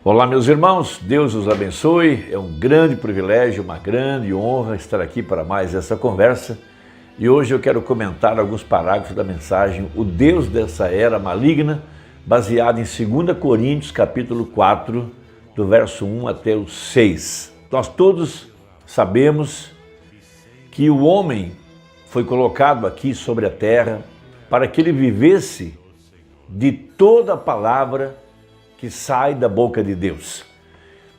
Olá, meus irmãos, Deus os abençoe. É um grande privilégio, uma grande honra estar aqui para mais essa conversa. E hoje eu quero comentar alguns parágrafos da mensagem O Deus dessa Era Maligna, baseado em 2 Coríntios, capítulo 4, do verso 1 até o 6. Nós todos sabemos que o homem foi colocado aqui sobre a terra para que ele vivesse de toda a palavra que sai da boca de Deus.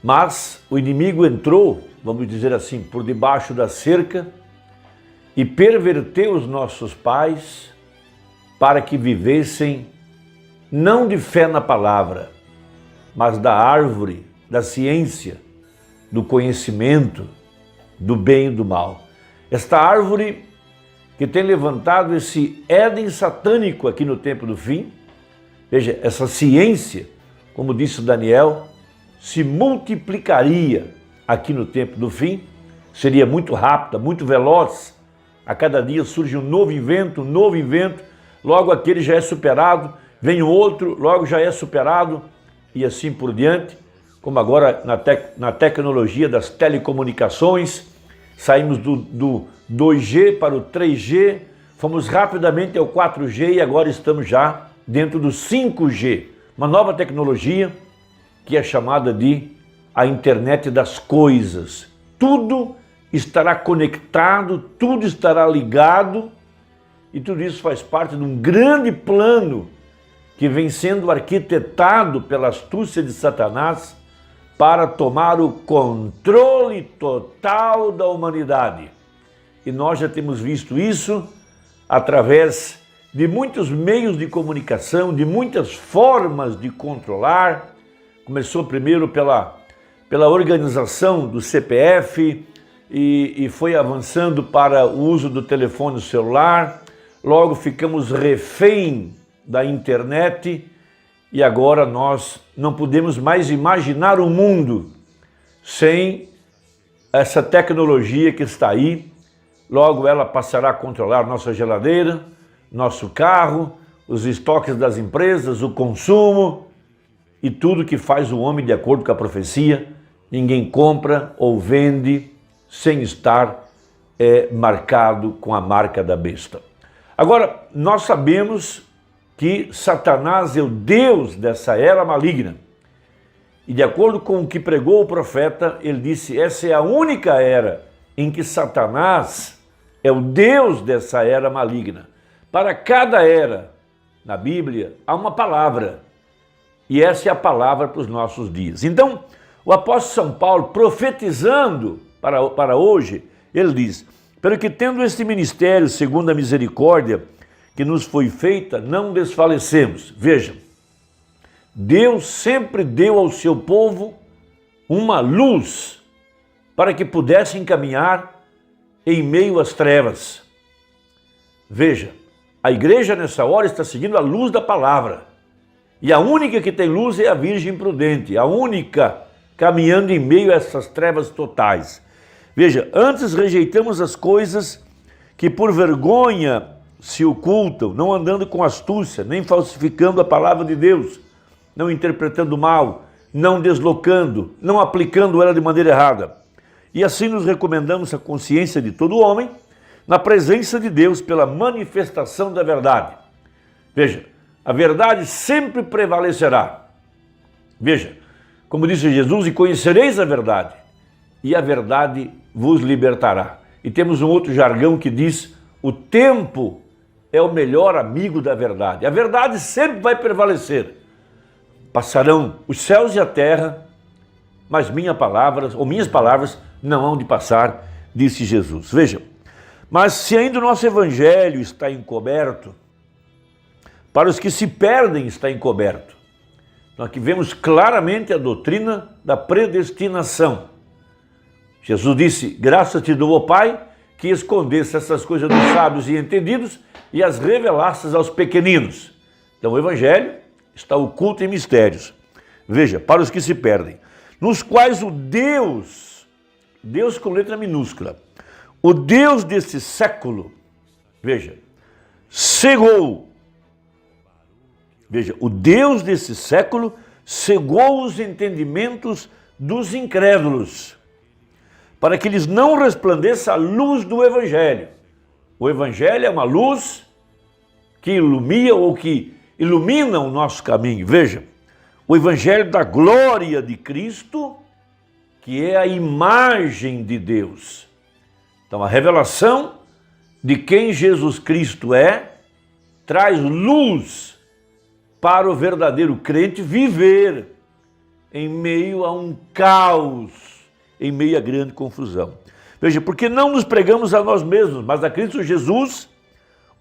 Mas o inimigo entrou, vamos dizer assim, por debaixo da cerca e perverteu os nossos pais para que vivessem não de fé na palavra, mas da árvore, da ciência, do conhecimento, do bem e do mal. Esta árvore que tem levantado esse Éden satânico aqui no tempo do fim, veja, essa ciência, como disse Daniel, se multiplicaria aqui no tempo do fim, seria muito rápida, muito veloz. A cada dia surge um novo invento, logo aquele já é superado, vem outro, logo já é superado, e assim por diante. Como agora na tecnologia das telecomunicações, saímos do 2G para o 3G, fomos rapidamente ao 4G e agora estamos já dentro do 5G. Uma nova tecnologia que é chamada de a internet das coisas. Tudo estará conectado, tudo estará ligado e tudo isso faz parte de um grande plano que vem sendo arquitetado pela astúcia de Satanás para tomar o controle total da humanidade. E nós já temos visto isso através de muitos meios de comunicação, de muitas formas de controlar. Começou primeiro pela organização do CPF e foi avançando para o uso do telefone celular. Logo ficamos refém da internet e agora nós não podemos mais imaginar o mundo sem essa tecnologia que está aí. Logo ela passará a controlar nossa geladeira, nosso carro, os estoques das empresas, o consumo e tudo que faz o homem de acordo com a profecia. Ninguém compra ou vende sem estar marcado com a marca da besta. Agora, nós sabemos que Satanás é o Deus dessa era maligna. E de acordo com o que pregou o profeta, ele disse, essa é a única era em que Satanás é o Deus dessa era maligna. Para cada era, na Bíblia, há uma palavra, e essa é a palavra para os nossos dias. Então, o apóstolo São Paulo, profetizando para hoje, ele diz, pelo que tendo este ministério, segundo a misericórdia que nos foi feita, não desfalecemos. Vejam, Deus sempre deu ao seu povo uma luz para que pudessem caminhar em meio às trevas. Veja, a igreja nessa hora está seguindo a luz da palavra. E a única que tem luz é a Virgem Prudente, a única caminhando em meio a essas trevas totais. Veja, antes rejeitamos as coisas que por vergonha se ocultam, não andando com astúcia, nem falsificando a palavra de Deus, não interpretando mal, não deslocando, não aplicando ela de maneira errada. E assim nos recomendamos a consciência de todo homem, na presença de Deus pela manifestação da verdade. Veja, a verdade sempre prevalecerá. Veja, como disse Jesus, e conhecereis a verdade, e a verdade vos libertará. E temos um outro jargão que diz, o tempo é o melhor amigo da verdade. A verdade sempre vai prevalecer. Passarão os céus e a terra, mas minhas palavras não hão de passar, disse Jesus. Vejam, mas se ainda o nosso evangelho está encoberto, para os que se perdem está encoberto. Então aqui vemos claramente a doutrina da predestinação. Jesus disse, graças te dou, ó Pai, que escondesse essas coisas dos sábios e entendidos e as revelasses aos pequeninos. Então o evangelho está oculto em mistérios. Veja, para os que se perdem, nos quais o Deus com letra minúscula, o Deus desse século, veja, cegou. Veja, o Deus desse século cegou os entendimentos dos incrédulos, para que lhes não resplandeça a luz do Evangelho. O Evangelho é uma luz que ilumina ou que ilumina o nosso caminho. Veja, o Evangelho da glória de Cristo, que é a imagem de Deus. Então, a revelação de quem Jesus Cristo é, traz luz para o verdadeiro crente viver em meio a um caos, em meio a grande confusão. Veja, porque não nos pregamos a nós mesmos, mas a Cristo Jesus,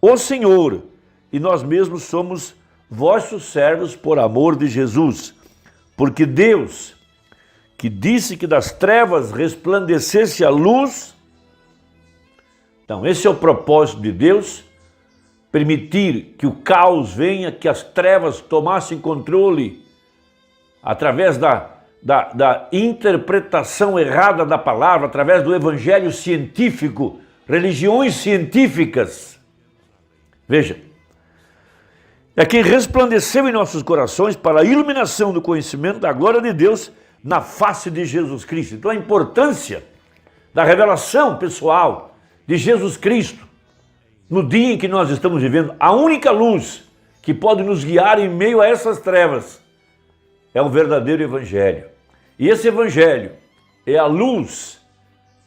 o Senhor, e nós mesmos somos vossos servos por amor de Jesus. Porque Deus, que disse que das trevas resplandecesse a luz, então esse é o propósito de Deus, permitir que o caos venha, que as trevas tomassem controle através da interpretação errada da palavra, através do evangelho científico, religiões científicas. Veja, é quem resplandeceu em nossos corações para a iluminação do conhecimento da glória de Deus na face de Jesus Cristo. Então a importância da revelação pessoal de Jesus Cristo no dia em que nós estamos vivendo, a única luz que pode nos guiar em meio a essas trevas é o verdadeiro evangelho. E esse evangelho é a luz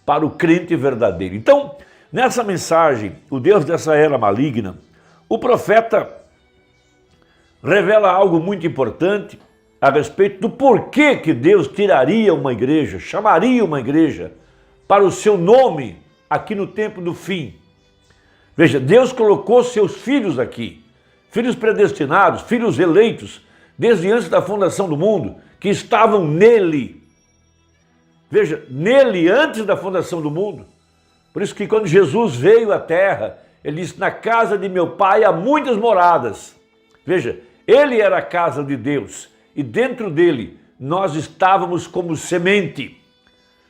para o crente verdadeiro. Então, nessa mensagem, o Deus dessa era maligna, o profeta revela algo muito importante a respeito do porquê que Deus tiraria uma igreja, chamaria uma igreja para o seu nome aqui no tempo do fim. Veja, Deus colocou seus filhos aqui, filhos predestinados, filhos eleitos, desde antes da fundação do mundo, que estavam nele. Veja, nele antes da fundação do mundo. Por isso que quando Jesus veio à terra, ele disse, na casa de meu pai há muitas moradas. Veja, ele era a casa de Deus e dentro dele nós estávamos como semente.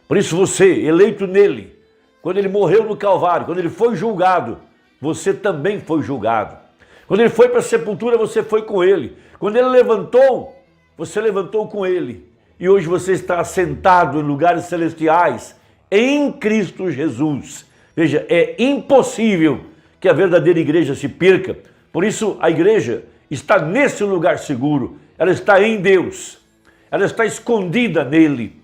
Por isso você, eleito nele, quando ele morreu no Calvário, quando ele foi julgado, você também foi julgado. Quando ele foi para a sepultura, você foi com ele. Quando ele levantou, você levantou com ele. E hoje você está assentado em lugares celestiais em Cristo Jesus. Veja, é impossível que a verdadeira igreja se perca. Por isso a igreja está nesse lugar seguro. Ela está em Deus. Ela está escondida nele.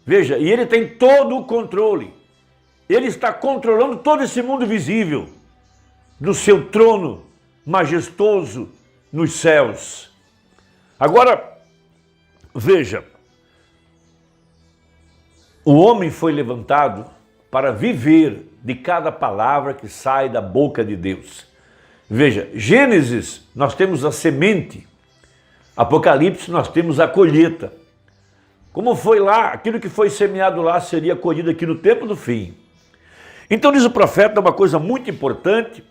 Veja, e ele tem todo o controle. Ele está controlando todo esse mundo visível do seu trono majestoso nos céus. Agora, veja, o homem foi levantado para viver de cada palavra que sai da boca de Deus. Veja, Gênesis, nós temos a semente, Apocalipse, nós temos a colheita. Como foi lá, aquilo que foi semeado lá seria colhido aqui no tempo do fim. Então diz o profeta uma coisa muito importante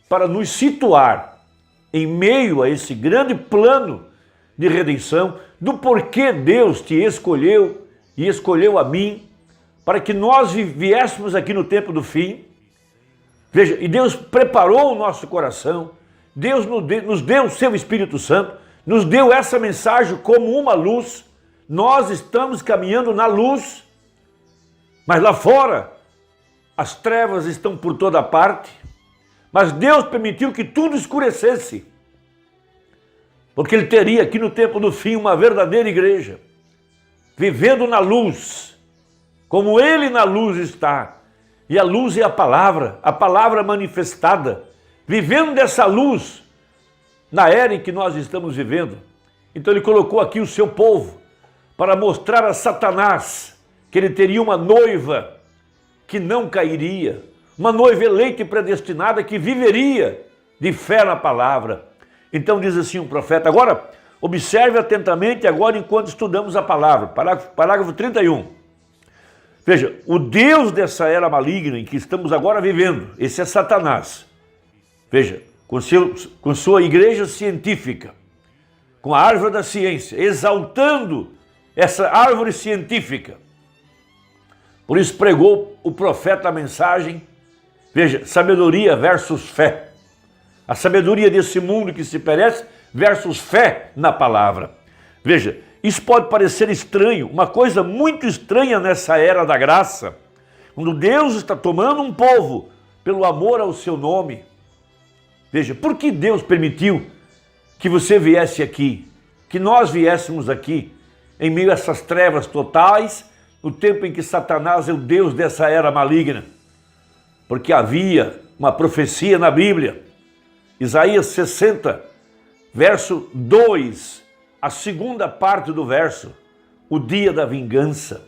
para nos situar em meio a esse grande plano de redenção, do porquê Deus te escolheu e escolheu a mim, para que nós viéssemos aqui no tempo do fim. Veja, e Deus preparou o nosso coração, Deus nos deu o seu Espírito Santo, nos deu essa mensagem como uma luz. Nós estamos caminhando na luz, mas lá fora as trevas estão por toda parte. Mas Deus permitiu que tudo escurecesse, porque ele teria aqui no tempo do fim uma verdadeira igreja, vivendo na luz, como ele na luz está. E a luz é a palavra manifestada, vivendo dessa luz na era em que nós estamos vivendo. Então ele colocou aqui o seu povo para mostrar a Satanás que ele teria uma noiva que não cairia, uma noiva eleita e predestinada que viveria de fé na palavra. Então diz assim um profeta. Agora, observe atentamente agora enquanto estudamos a palavra. Parágrafo 31. Veja, o Deus dessa era maligna em que estamos agora vivendo, esse é Satanás. Veja, com sua igreja científica, com a árvore da ciência, exaltando essa árvore científica. Por isso pregou o profeta a mensagem. Veja, sabedoria versus fé. A sabedoria desse mundo que se perece versus fé na palavra. Veja, Isso pode parecer estranho, uma coisa muito estranha nessa era da graça, quando Deus está tomando um povo pelo amor ao seu nome. Veja, por que Deus permitiu que você viesse aqui, que nós viéssemos aqui, em meio a essas trevas totais, no tempo em que Satanás é o Deus dessa era maligna? Porque havia uma profecia na Bíblia, Isaías 60, verso 2, a segunda parte do verso, o dia da vingança.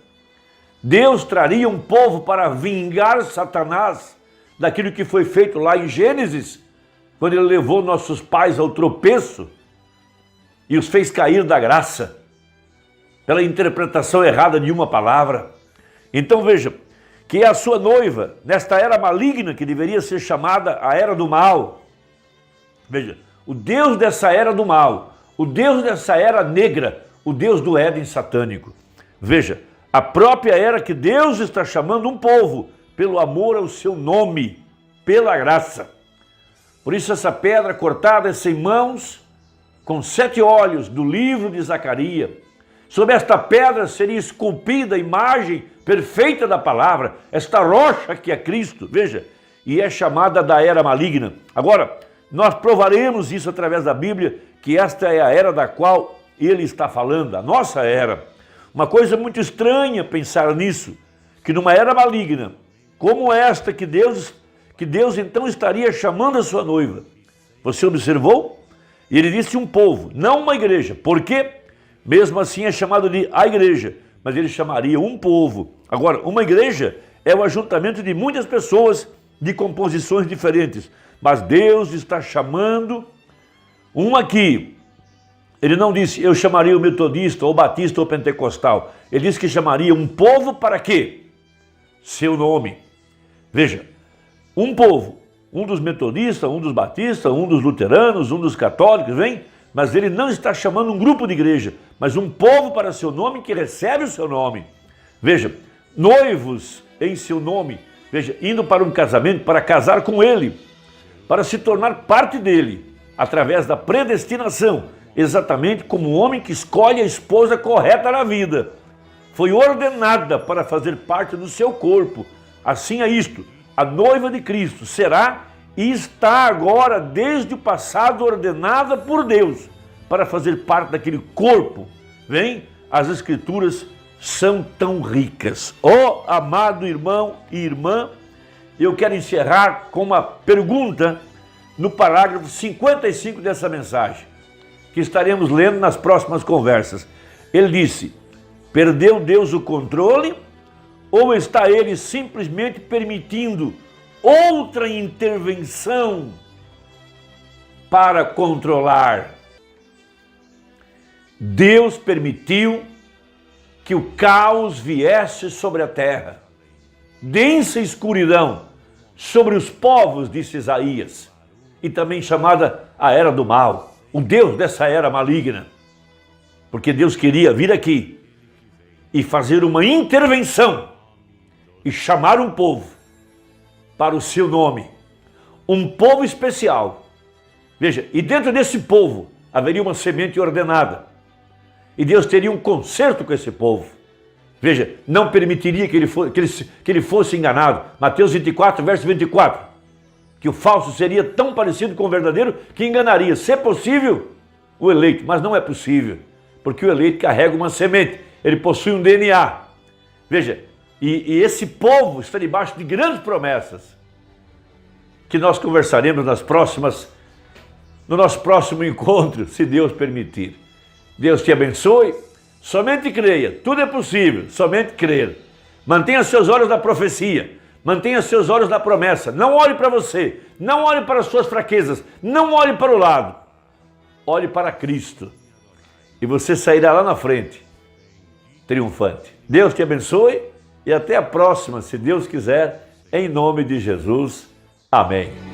Deus traria um povo para vingar Satanás daquilo que foi feito lá em Gênesis, quando ele levou nossos pais ao tropeço e os fez cair da graça, pela interpretação errada de uma palavra. Então veja, que é a sua noiva, nesta era maligna que deveria ser chamada a era do mal. Veja, o Deus dessa era do mal, o Deus dessa era negra, o Deus do Éden satânico. Veja, a própria era que Deus está chamando um povo pelo amor ao seu nome, pela graça. Por isso essa pedra cortada é sem mãos, com 7 olhos do livro de Zacarias. Sobre esta pedra seria esculpida a imagem perfeita da palavra, esta rocha que é Cristo, veja, e é chamada da era maligna. Agora, nós provaremos isso através da Bíblia, que esta é a era da qual ele está falando, a nossa era. Uma coisa muito estranha pensar nisso, que numa era maligna, como esta que Deus então estaria chamando a sua noiva. Você observou? E ele disse um povo, não uma igreja. Por quê? Mesmo assim é chamado de a igreja, mas ele chamaria um povo. Agora, uma igreja é o ajuntamento de muitas pessoas de composições diferentes, mas Deus está chamando um aqui. Ele não disse, eu chamaria o metodista, ou batista, ou pentecostal. Ele disse que chamaria um povo para quê? Seu nome. Veja, um povo, um dos metodistas, um dos batistas, um dos luteranos, um dos católicos, vem? Mas ele não está chamando um grupo de igreja, mas um povo para seu nome que recebe o seu nome. Veja, noivos em seu nome, veja, indo para um casamento, para casar com ele, para se tornar parte dele, através da predestinação, exatamente como um homem que escolhe a esposa correta na vida. Foi ordenada para fazer parte do seu corpo. Assim é isto, a noiva de Cristo será e está agora, desde o passado, ordenada por Deus para fazer parte daquele corpo. Vem, as Escrituras são tão ricas. Ó, amado irmão e irmã, eu quero encerrar com uma pergunta no parágrafo 55 dessa mensagem, que estaremos lendo nas próximas conversas. Ele disse, perdeu Deus o controle ou está ele simplesmente permitindo outra intervenção para controlar? Deus permitiu que o caos viesse sobre a terra, densa escuridão sobre os povos, disse Isaías, e também chamada a era do mal, o Deus dessa era maligna, porque Deus queria vir aqui e fazer uma intervenção e chamar um povo para o seu nome, um povo especial. Veja, e dentro desse povo haveria uma semente ordenada, e Deus teria um concerto com esse povo. Veja, não permitiria que ele fosse enganado. Mateus 24, verso 24, que o falso seria tão parecido com o verdadeiro que enganaria, se possível, o eleito, mas não é possível, porque o eleito carrega uma semente, ele possui um DNA. Veja, e esse povo está debaixo de grandes promessas, que nós conversaremos no nosso próximo encontro, se Deus permitir. Deus te abençoe, somente creia, tudo é possível, somente crer. Mantenha seus olhos na profecia, mantenha seus olhos na promessa, não olhe para você, não olhe para as suas fraquezas, não olhe para o lado, olhe para Cristo, e você sairá lá na frente, triunfante. Deus te abençoe e até a próxima, se Deus quiser, em nome de Jesus. Amém.